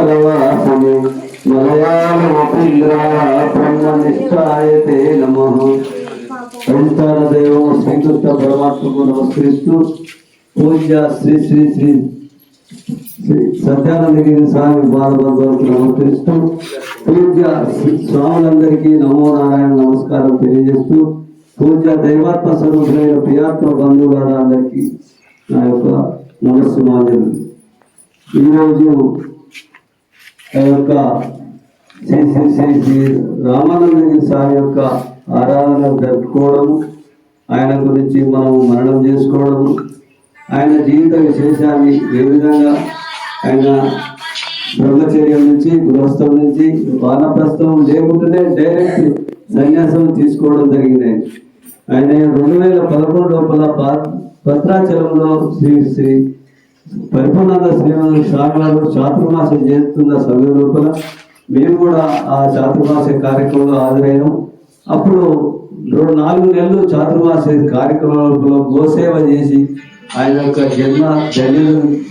పరవాసనే మలయాళమపిద్రాయతే నమః. సంస్థాన దైవం శ్రీకృష్ణ పరమాత్మకు నమస్కరిస్తూ పూజ్య శ్రీ శ్రీ శ్రీ శ్రీ సత్యానందగిరి స్వామి బాలబంధువులకు నమస్కరిస్తూ పూజ్య స్వాములందరికీ నమో నారాయణ నమస్కారం తెలియజేస్తూ పూజ్య దైవాత్మ స్వరూపులైన ప్రియాత్మ బంధువులారా అందరికీ నా యొక్క నమస్సుమాంజలు. ఈరోజు ఆ యొక్క శ్రీ శ్రీ శ్రీ శ్రీ రామానందగిరి స్వామి యొక్క ఆరాధన జరుపుకోవడము, ఆయన గురించి మనం మరణం చేసుకోవడము, ఆయన జీవిత విశేషాన్ని ఏ విధంగా ఆయన బ్రహ్మచర్యం నుంచి గృహస్థం నుంచి వానప్రస్థం లేకుండానే డైరెక్ట్ సన్యాసం తీసుకోవడం జరిగింది. ఆయన 2011 లోపల భద్రాచలంలో శ్రీ శ్రీ పరిపూర్ణానంద శ్రీనివాస స్వామి వారు చాతుర్మాసం చేస్తున్న సమయం లోపల మేము కూడా ఆ చాతుర్మాస కార్యక్రమంలో హాజరైనాం. అప్పుడు 4 నెలలు చాతుర్మాస కార్యక్రమంలో గోసేవ చేసి ఆయన యొక్క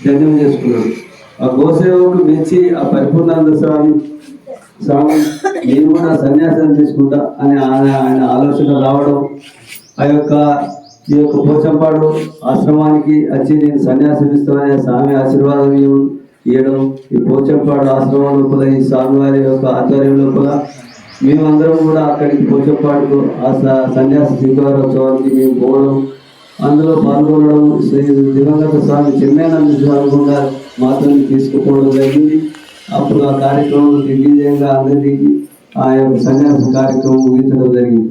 జన్యం చేసుకున్నాడు. ఆ గోసేవకు మెచ్చి ఆ పరిపూర్ణానంద స్వామి నేను కూడా సన్యాసం తీసుకుంటా అని ఆయన ఆలోచన రావడం, ఈ యొక్క పోచంపాడు ఆశ్రమానికి వచ్చి నేను సన్యాసం ఇస్తామని స్వామి ఆశీర్వాదం ఇవ్వడం, ఈ పోచంపాడు ఆశ్రమం లోపల ఈ స్వామివారి యొక్క ఆధ్వర్యం లోపల మేమందరం కూడా అక్కడికి పోచంపాడుకు ఆ సన్యాస స్వీకారోత్సవానికి మేము పోవడం, అందులో పాల్గొనడం, శ్రీ దివంగత స్వామి చిన్మయానంద స్వామి కూడా మాత్రం తీసుకుపోవడం జరిగింది. అప్పుడు ఆ కార్యక్రమం దిగ్విజయంగా అందరికీ ఆ యొక్క సన్యాస కార్యక్రమం ముగించడం జరిగింది.